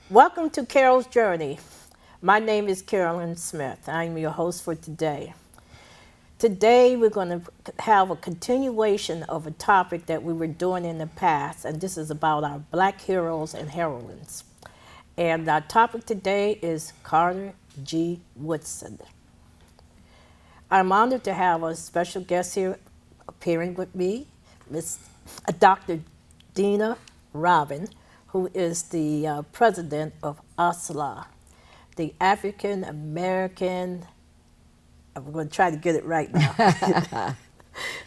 Welcome to Carol's Journey. My name is Carolyn Smith. I'm your host for today. Today we're going to have a continuation of a topic that we were doing in the past, and this is about our black heroes and heroines. And our topic today is Carter G. Woodson. I'm honored to have a special guest here appearing with me, Dr. Dena Robins, who is the president of ASALH, the African American, I'm going to try to get it right now.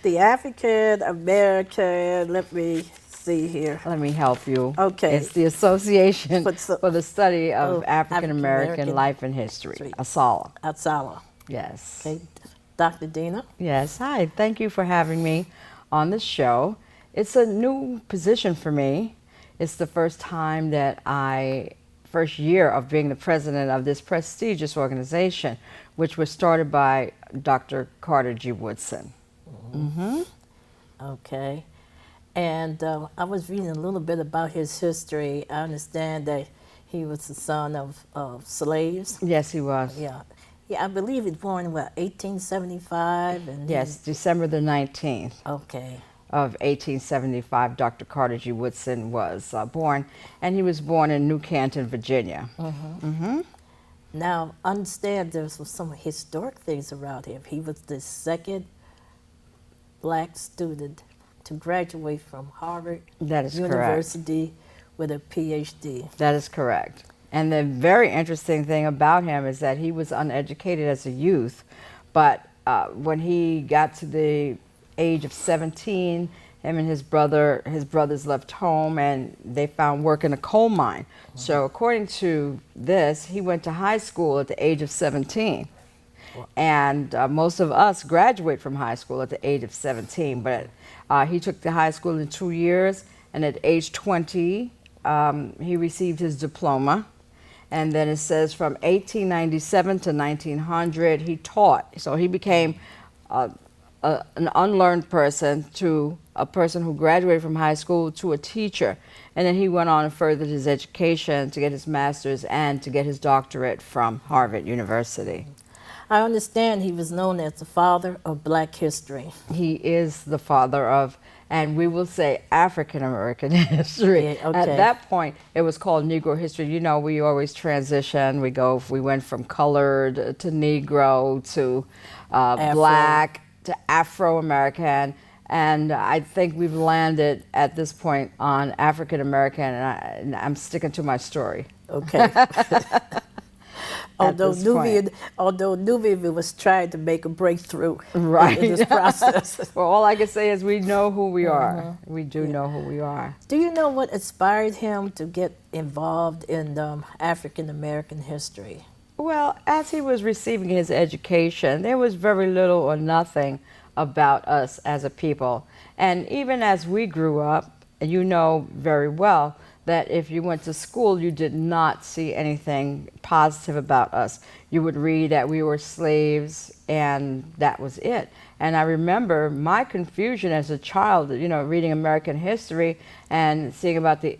The African American, let me see here. Let me help you. Okay. It's the Association For the Study of African American African-American Life and History, ASALH. ASALH. Yes. Okay. Dr. Dena? Yes. Hi. Thank you for having me on the show. It's a new position for me. It's the first year of being the president of this prestigious organization, which was started by Dr. Carter G. Woodson. Mm-hmm. Okay. And I was reading a little bit about his history. I understand that he was the son of slaves. Yes, he was. Yeah. Yeah, I believe he was born in, 1875? And yes, December the 19th. Okay. Of 1875, Dr. Carter G. Woodson was born, and he was born in New Canton, Virginia. Mm-hmm. Mm-hmm. Now, understand there's some historic things around him. He was the second black student to graduate from Harvard University with a PhD. That is correct. And the very interesting thing about him is that he was uneducated as a youth, but when he got to the age of 17, him and his brothers left home and they found work in a coal mine. Mm-hmm. So according to this, he went to high school at the age of 17. Wow. And most of us graduate from high school at the age of 17, but he took the high school in 2 years, and at age 20, he received his diploma. And then it says from 1897 to 1900, he taught. So he became an unlearned person to a person who graduated from high school to a teacher. And then he went on and furthered his education to get his master's and to get his doctorate from Harvard University. I understand he was known as the father of black history. He is the father of, and we will say, African American history. Yeah, okay. At that point, it was called Negro history. You know, we always transition. We went from colored to Negro to black to Afro-American, and I think we've landed at this point on African American, and I'm sticking to my story. Okay. Although Nubian was trying to make a breakthrough in this process. Well, all I can say is we know who we are. We do know who we are. Do you know what inspired him to get involved in African American history? Well, as he was receiving his education, there was very little or nothing about us as a people. And even as we grew up, you know very well that if you went to school, you did not see anything positive about us. You would read that we were slaves, and that was it. And I remember my confusion as a child, you know, reading American history and seeing about the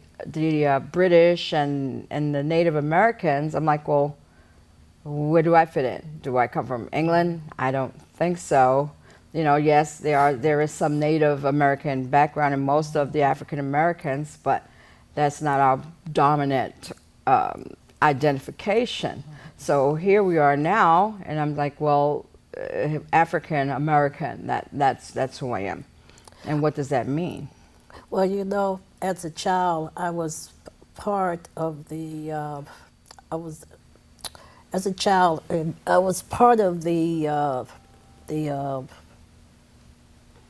British and the Native Americans. I'm like, well, where do I fit in? Do I come from England? I don't think so. You know, yes, there is some Native American background in most of the African Americans, but that's not our dominant identification. So here we are now, and I'm like, well, African American. That's who I am. And what does that mean? Well, you know, as a child, I was part of the. As a child, I was part of the.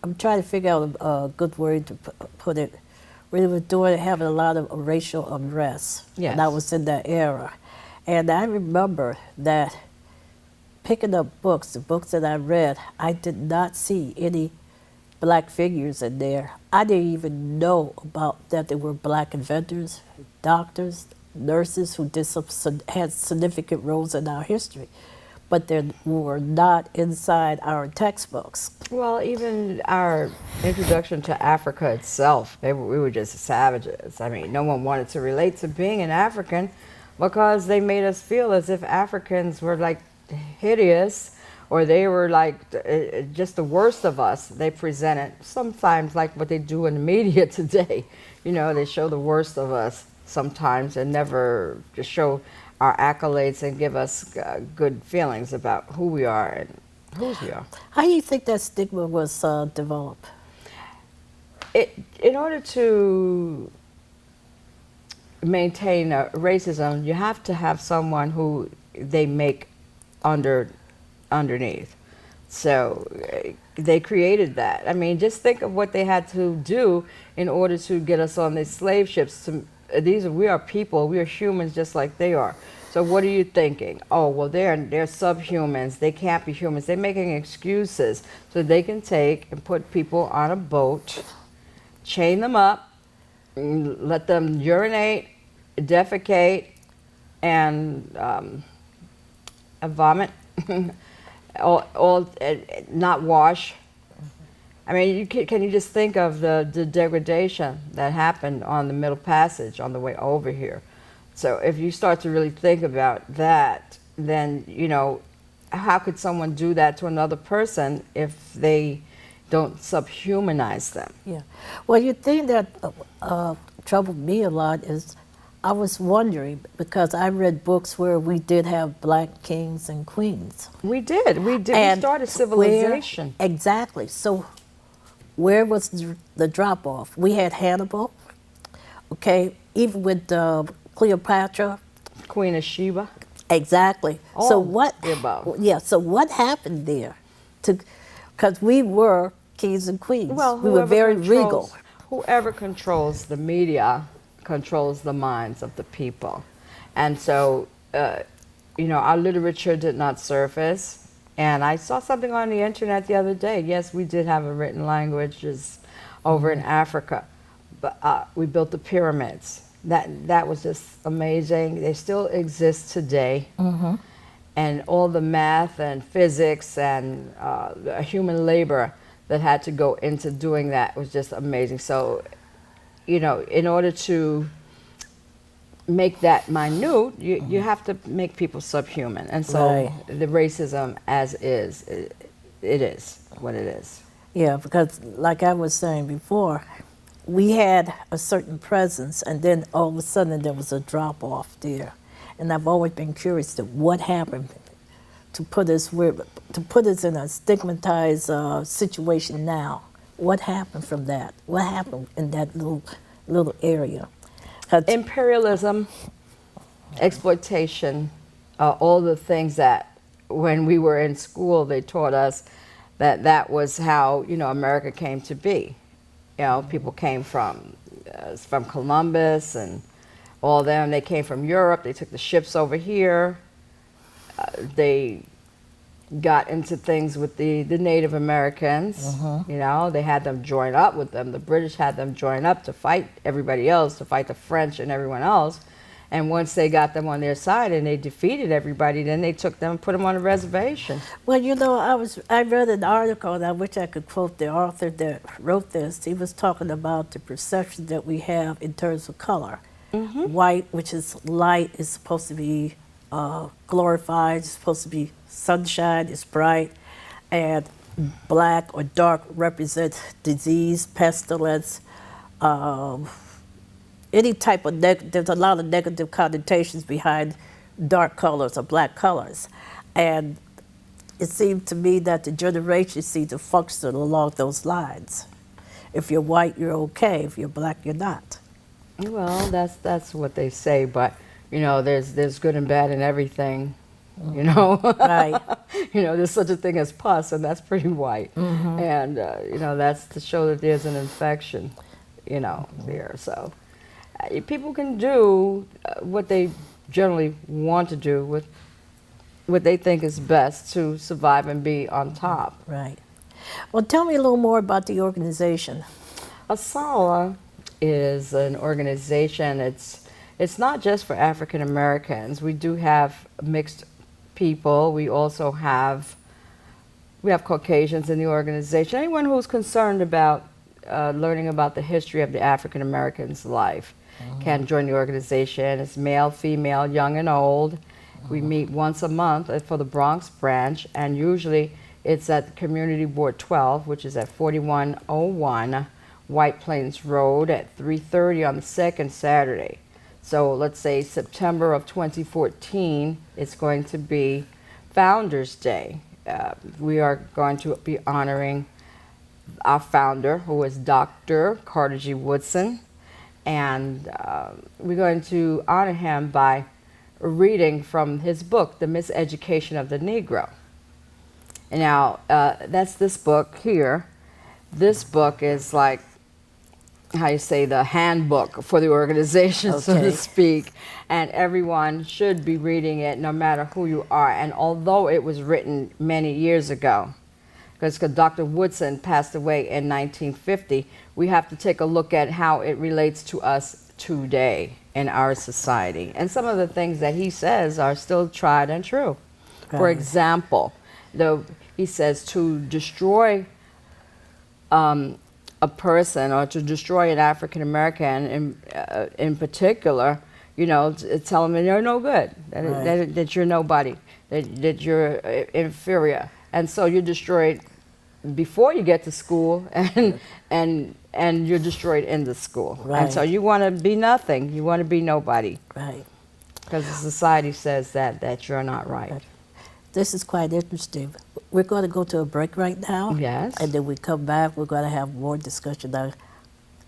I'm trying to figure out a good word to put it. We were having a lot of racial unrest, yes. And I was in that era. And I remember that picking up books, the books that I read, I did not see any black figures in there. I didn't even know about that there were black inventors, doctors, nurses who had significant roles in our history, but they were not inside our textbooks. Well, even our introduction to Africa itself, we were just savages. I mean, no one wanted to relate to being an African because they made us feel as if Africans were like hideous, or they were like just the worst of us. They presented sometimes like what they do in the media today. You know, they show the worst of us sometimes and never just show our accolades and give us good feelings about who we are and whose we are. How do you think that stigma was developed? In order to maintain racism, you have to have someone who they make underneath. So they created that. I mean, just think of what they had to do in order to get us on these slave ships. We are people, we are humans just like they are. So what are you thinking? Oh, well, they're subhumans. They can't be humans. They're making excuses so they can take and put people on a boat, chain them up, let them urinate, defecate, and vomit, all not wash. I mean, can you just think of the degradation that happened on the Middle Passage on the way over here? So if you start to really think about that, then, you know, how could someone do that to another person if they don't subhumanize them? Yeah. Well, you think that troubled me a lot is I was wondering, because I read books where we did have black kings and queens. We did. We started civilization. Exactly. So where was the drop-off? We had Hannibal, okay, even with Cleopatra. Queen of Sheba. Exactly. So what? Above. Yeah. So what happened there? Because we were kings and queens. Well, we were very regal. Whoever controls the media controls the minds of the people, and so you know, our literature did not surface. And I saw something on the internet the other day. Yes, we did have a written languages over in Africa, but we built the pyramids. That was just amazing. They still exist today. Mm-hmm. And all the math and physics and human labor that had to go into doing that was just amazing. So, you know, in order to make that minute, you have to make people subhuman. And so Right. the racism as is, it is what it is. Yeah, because like I was saying before, we had a certain presence, and then all of a sudden there was a drop off there. And I've always been curious to what happened to put us in a stigmatized situation now. What happened from that? What happened in that little area? Imperialism, exploitation, all the things that when we were in school they taught us that was how, you know, America came to be. You know, people came from Columbus and all them. They came from Europe. They took the ships over here. They got into things with the Native Americans. You know, they had them join up with them. The British had them join up to fight everybody else, to fight the French and everyone else. And once they got them on their side and they defeated everybody, then they took them and put them on a reservation. Well, you know, I read an article, and I wish I could quote the author that wrote this. He was talking about the perception that we have in terms of color. White, which is light, is supposed to be glorified, it's supposed to be sunshine, it's bright, and black or dark represents disease, pestilence, any type of there's a lot of negative connotations behind dark colors or black colors. And it seemed to me that the generation seemed to function along those lines. If you're white, you're okay. If you're black, you're not. Well, that's what they say, but you know, there's good and bad in everything. You know, Right. You know, there's such a thing as pus, and that's pretty white, and you know, that's to show that there's an infection, you know, there. So people can do what they generally want to do with what they think is best to survive and be on top. Right. Well, tell me a little more about the organization. ASALH is an organization. It's not just for African Americans. We do have mixed people. We also have Caucasians in the organization. Anyone who's concerned about learning about the history of the African American's life. can join the organization. It's male, female, young and old. We meet once a month for the Bronx branch, and usually it's at Community Board 12, which is at 4101 White Plains Road at 3:30 on the second Saturday. So let's say September of 2014, it's going to be Founders Day. We are going to be honoring our founder, who is Dr. Carter G. Woodson, and we're going to honor him by reading from his book, The Miseducation of the Negro. And now, that's this book here. This book is like, how you say, the handbook for the organization, so to speak. And everyone should be reading it, no matter who you are. And although it was written many years ago, because Dr. Woodson passed away in 1950, we have to take a look at how it relates to us today in our society. And some of the things that he says are still tried and true. Right. For example, he says to destroy a person, or to destroy an African American in particular, you know, tell them they're no good, that you're nobody, that you're inferior, and so you're destroyed before you get to school, and you're destroyed in the school, and so you want to be nothing, you want to be nobody, because the society says that you're not right. This is quite interesting. We're going to go to a break right now. Yes. And then we come back, we're going to have more discussion on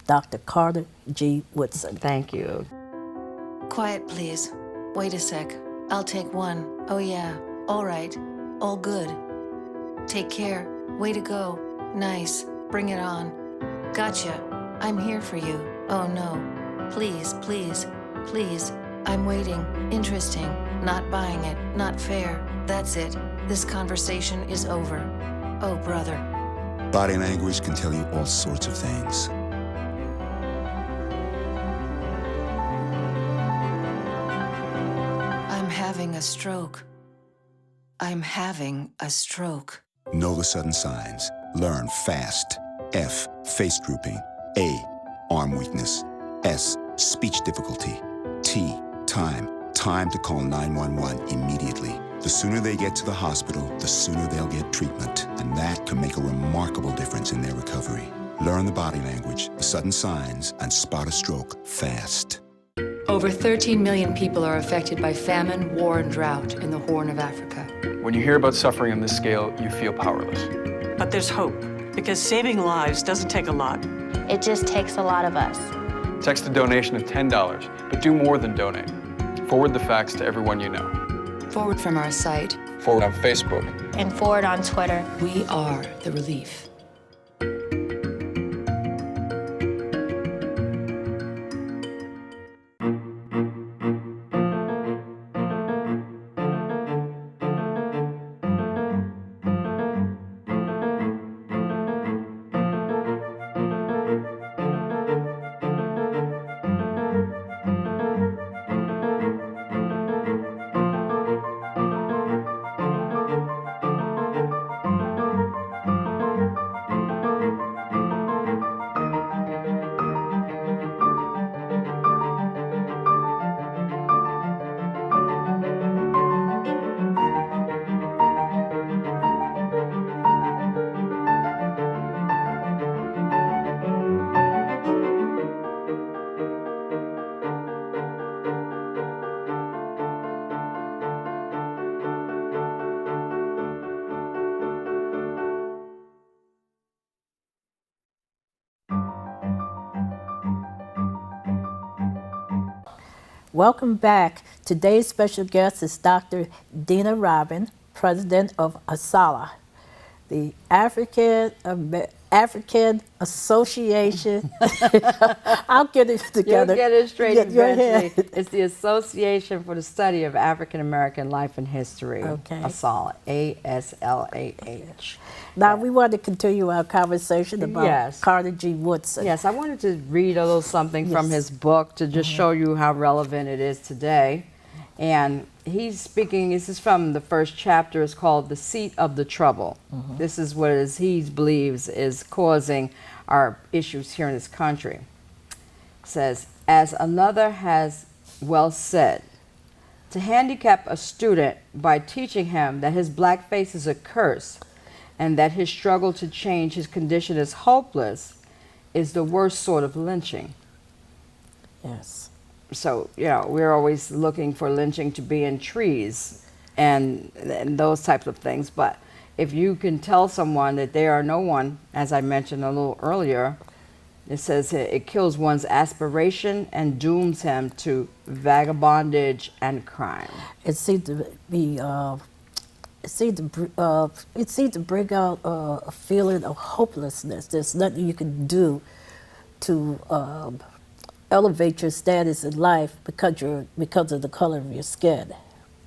Dr. Carter G. Woodson. Thank you. Quiet, please. Wait a sec. I'll take one. Oh, yeah. All right. All good. Take care. Way to go. Nice. Bring it on. Gotcha. I'm here for you. Oh, no. Please, please, please. I'm waiting. Interesting. Not buying it. Not fair. That's it. This conversation is over. Oh, brother. Body language can tell you all sorts of things. I'm having a stroke. I'm having a stroke. Know the sudden signs. Learn fast. F, face drooping. A, arm weakness. S, speech difficulty. T, time. Time to call 911 immediately. The sooner they get to the hospital, the sooner they'll get treatment, and that can make a remarkable difference in their recovery. Learn the body language, the sudden signs, and spot a stroke fast. Over 13 million people are affected by famine, war, and drought in the Horn of Africa. When you hear about suffering on this scale, you feel powerless. But there's hope, because saving lives doesn't take a lot. It just takes a lot of us. Text a donation of $10, but do more than donate. Forward the facts to everyone you know. Forward from our site. Forward on Facebook. And forward on Twitter. We are the relief. Welcome back. Today's special guest is Dr. Dena Robins, president of ASALH, the African Association. I'll get it together. You'll get it straight eventually. It's the Association for the Study of African American Life and History. Okay. ASALH, A-S-L-A-H. Now, we want to continue our conversation about Carter G. Woodson. Yes, I wanted to read a little something from his book to just show you how relevant it is today. And he's speaking, this is from the first chapter, it's called The Seat of the Trouble. This is what he believes is causing our issues here in this country. It says, As another has well said, to handicap a student by teaching him that his black face is a curse and that his struggle to change his condition is hopeless is the worst sort of lynching. Yes. So, you know, we're always looking for lynching to be in trees and those types of things. But if you can tell someone that they are no one, as I mentioned a little earlier, it says it kills one's aspiration and dooms him to vagabondage and crime. It seemed to be, it seemed to bring out a feeling of hopelessness. There's nothing you can do to elevate your status in life because of the color of your skin.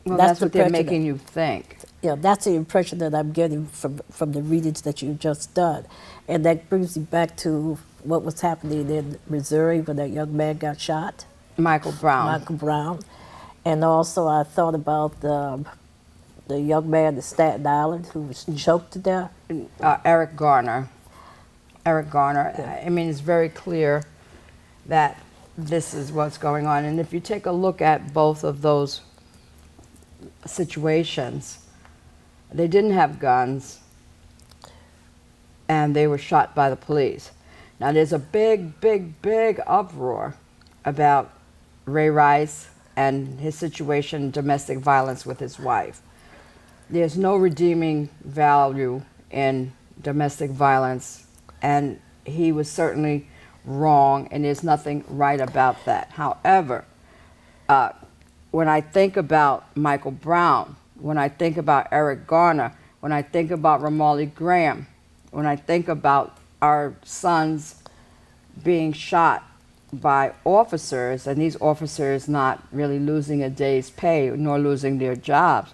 Well, that's the what they're impression making you think. Yeah, that's the impression that I'm getting from the readings that you've just done. And that brings me back to what was happening in Missouri when that young man got shot. Michael Brown. Michael Brown. And also I thought about the young man in Staten Island who was choked to death. Eric Garner. Eric Garner. Yeah. I mean, it's very clear that this is what's going on. And if you take a look at both of those situations, they didn't have guns and they were shot by the police. Now there's a big, big, big uproar about Ray Rice and his situation, domestic violence with his wife. There's no redeeming value in domestic violence, and he was certainly wrong, and there's nothing right about that. However, when I think about Michael Brown, when I think about Eric Garner, when I think about Ramarley Graham, when I think about our sons being shot by officers, and these officers not really losing a day's pay nor losing their jobs,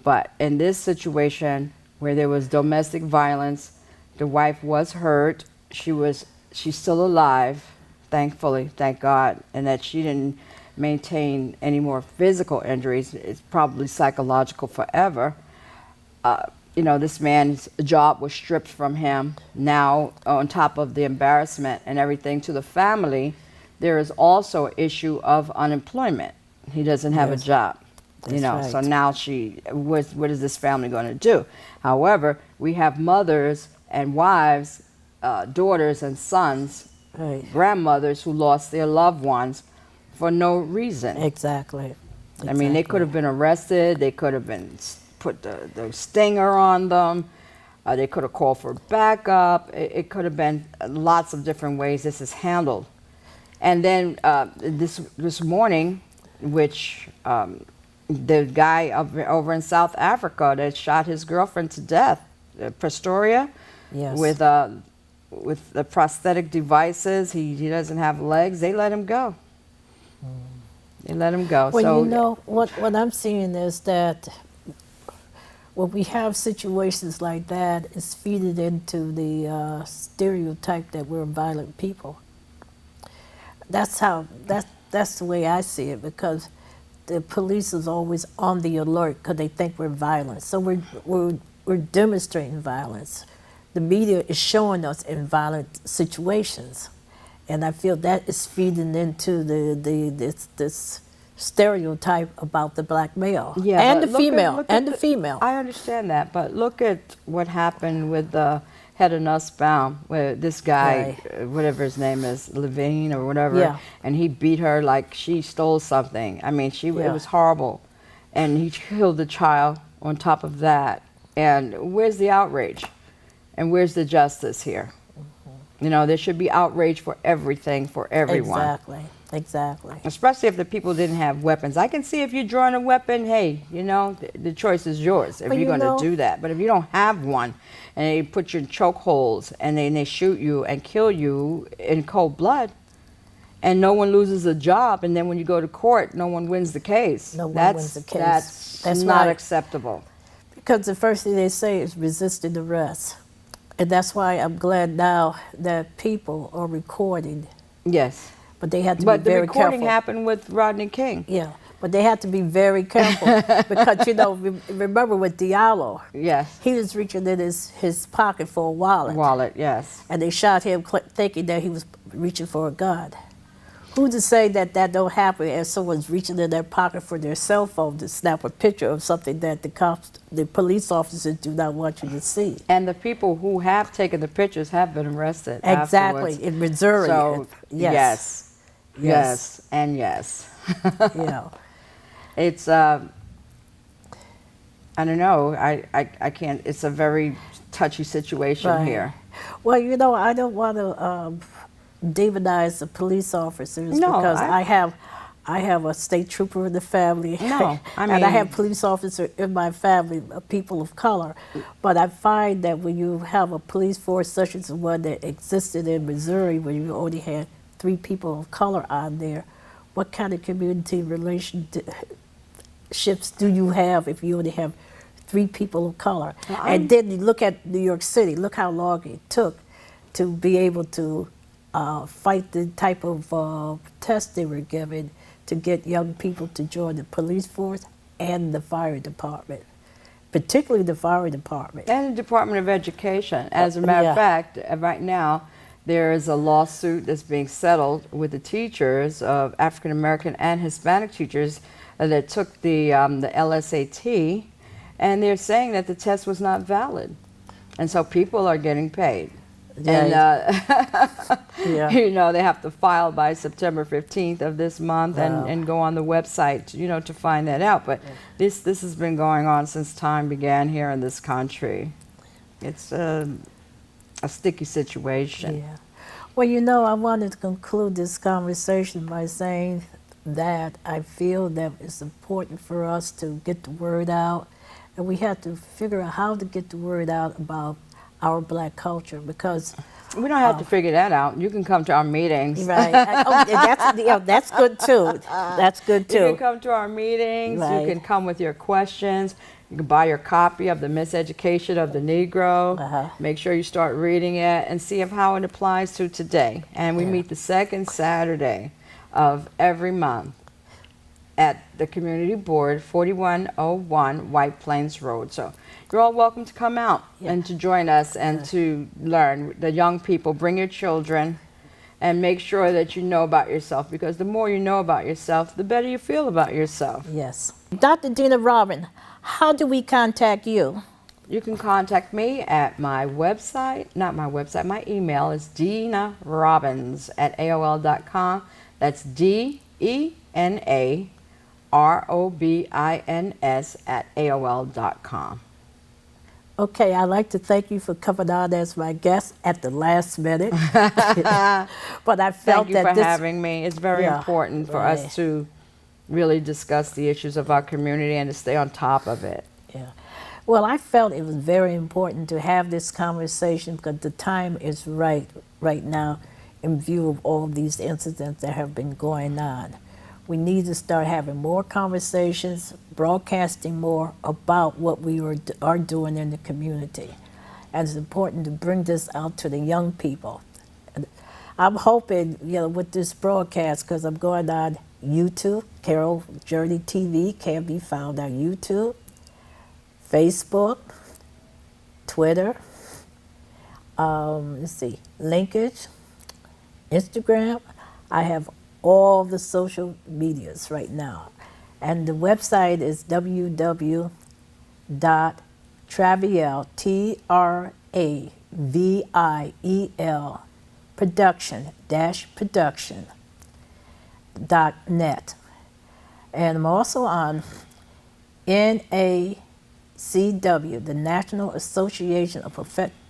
but in this situation where there was domestic violence, the wife was hurt, she's still alive, thankfully, thank God, and that she didn't maintain any more physical injuries. It's probably psychological forever. You know, this man's job was stripped from him. Now, on top of the embarrassment and everything to the family, there is also an issue of unemployment. He doesn't have a job. You know, right. So now what is this family going to do? However, we have mothers and wives, daughters and sons, Right. grandmothers who lost their loved ones for no reason. Exactly. I mean, they could have been arrested. They could have been put the stinger on them. They could have called for backup. It could have been lots of different ways this is handled. And then this morning, which the guy over in South Africa that shot his girlfriend to death, Prestoria, Yes. with the prosthetic devices, he doesn't have legs. They let him go. They let him go. Well, so you know, what I'm seeing is that when we have situations like that, it's feeding into the stereotype that we're violent people. That's the way I see it, because the police is always on the alert because they think we're violent. So we're demonstrating violence. The media is showing us in violent situations, and I feel that is feeding into this stereotype about the black male and the female. I understand that, but look at what happened with the Head of Nussbaum, where this guy, whatever his name is, Levine or whatever, and he beat her like she stole something. I mean, it was horrible, and he killed the child on top of that. And where's the outrage? And where's the justice here? You know, there should be outrage for everything, for everyone. Exactly. Especially if the people didn't have weapons. I can see if you're drawing a weapon, hey, you know, the choice is yours if you're going to do that. But if you don't have one, and they put you in chokeholds, and then they shoot you and kill you in cold blood, and no one loses a job, and then when you go to court, no one wins the case. No one wins the case. That's not acceptable. Because the first thing they say is resisting arrest. And that's why I'm glad now that people are recording. Yes. But they had to be very careful. But the recording happened with Rodney King. Yeah, but they had to be very careful because, you know, remember with Diallo, yes, he was reaching in his pocket for a wallet. Wallet, yes. And they shot him thinking that he was reaching for a gun. who's to say that that don't happen as someone's reaching in their pocket for their cell phone to snap a picture of something that the police officers do not want you to see. And the people who have taken the pictures have been arrested Exactly, afterwards. in Missouri. So, Yes. yes, and yes. Yeah. It's, I don't know, I can't, it's a very touchy situation Right. here. Well, you know, I don't want to demonize the police officers No, because I have a state trooper in the family. No, I and I mean- have police officers in my family, people of color. But I find that when you have a police force such as the one that existed in Missouri, where you only had 3 people of color on there, what kind of community relationships do you have if you only have 3 people of color? And then you look at New York City, look how long it took to be able to fight the type of tests they were given to get young people to join the police force and the fire department, particularly the fire department. And the Department of Education. As a matter Yeah. of fact, right now, there is a lawsuit that's being settled with the teachers of African American and Hispanic teachers that took the LSAT, and they're saying that the test was not valid. And so people are getting paid. And, Yeah. you know, they have to file by September 15th of this month Wow. and go on the website, you know, to find that out. But this has been going on since time began here in this country. It's a sticky situation. Yeah. Well, you know, I wanted to conclude this conversation by saying that I feel that it's important for us to get the word out, and we have to figure out how to get the word out about our black culture, because We don't have to figure that out. You can come to our meetings. right. That's good too. That's good You can too. come to our meetings. Right. You can come with your questions. You can buy your copy of The Miseducation of the Negro. Uh-huh. Make sure you start reading it and see how it applies to today. And we meet the second Saturday of every month at the Community Board, 4101 White Plains Road. So you're all welcome to come out and to join us and to learn. The young people, bring your children, and make sure that you know about yourself, because the more you know about yourself, the better you feel about yourself. Yes. Dr. Dena Robins, how do we contact you? You can contact me at my website, not my website, my email is denarobins@aol.com. That's DENAROBINS@AOL.com. Okay, I'd like to thank you for coming on as my guest at the last minute. But I felt Thank you that for this, having me. It's very Yeah, important for right. us to really discuss the issues of our community and to stay on top of it. Yeah. Well, I felt it was very important to have this conversation because the time is right now in view of all these incidents that have been going on. We need to start having more conversations, broadcasting more about what we are doing in the community. And it's important to bring this out to the young people. And I'm hoping, you know, with this broadcast, because I'm going on YouTube, Carol Journey TV can be found on YouTube, Facebook, Twitter, let's see, Linkage, Instagram. I have all the social medias right now. And the website is www.traviel, TRAVIEL, production-production.net. And I'm also on NACW, the National Association of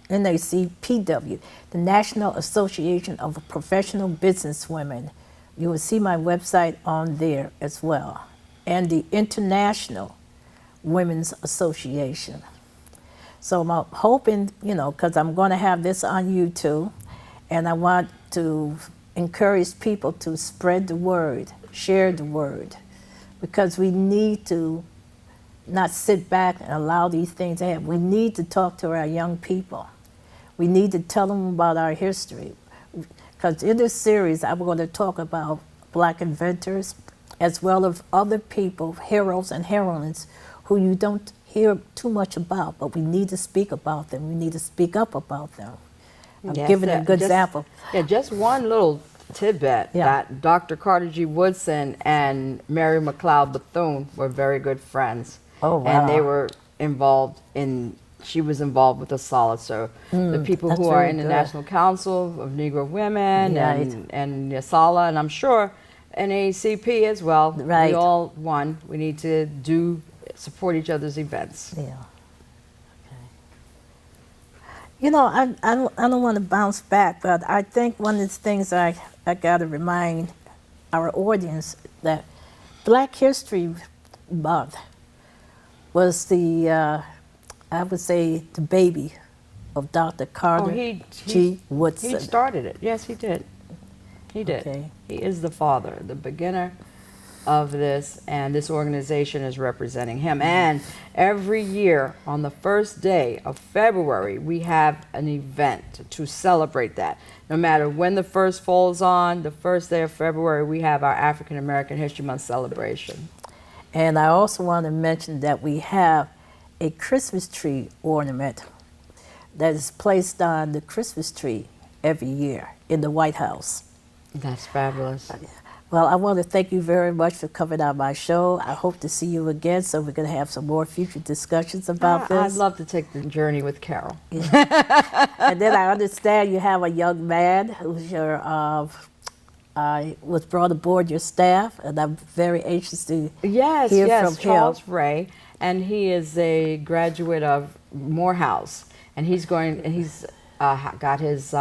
NACPW, the National Association of Professional Businesswomen. You will see my website on there as well. And the International Women's Association. So I'm hoping, you know, because I'm going to have this on YouTube, and I want to encourage people to spread the word, share the word, because we need to not sit back and allow these things to happen. We need to talk to our young people. We need to tell them about our history. Because in this series, I'm going to talk about black inventors, as well as other people, heroes and heroines, who you don't hear too much about, but we need to speak about them. We need to speak up about them. I'm Yes, giving a good just- example. Yeah, just one little tidbit Yeah. that Dr. Carter G. Woodson and Mary McLeod Bethune were very good friends. Oh, And they wow. were involved in, she was involved with ASALH. So the people that's who are very in the good. National Council of Negro Women Right. and ASALH, and I'm sure NAACP as well, Right. we all one. We need to support each other's events. Yeah. You know, I don't want to bounce back, but I think one of the things I got to remind our audience that Black History Month was the, I would say, the baby of Dr. Carter G. Woodson. He started it. Yes, he did. He did. Okay. He is the father, the beginner of this, and this organization is representing him. And every year on the first day of February, we have an event to celebrate that. No matter when the first falls on, the first day of February, we have our African American History Month celebration. And I also want to mention that we have a Christmas tree ornament that is placed on the Christmas tree every year in the White House. That's fabulous. Well, I want to thank you very much for coming on my show. I hope to see you again, so we're going to have some more future discussions about this. I'd love to take the journey with Carol. And then I understand you have a young man who's your was brought aboard your staff, and I'm very anxious to Yes, hear yes, from him. Charles Ray, and he is a graduate of Morehouse, and he's got his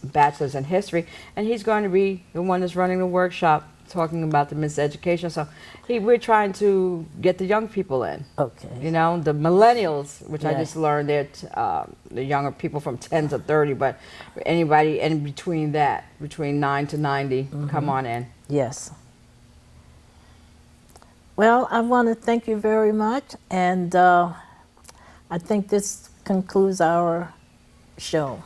bachelor's in history, and he's going to be the one that's running the workshop talking about the miseducation. So we're trying to get the young people in. Okay. You know, the millennials, which I Yeah. just learned that the younger people from 10 to 30, but anybody in between that, between 9 to 90, come on in. Yes. Well, I want to thank you very much, and I think this concludes our show.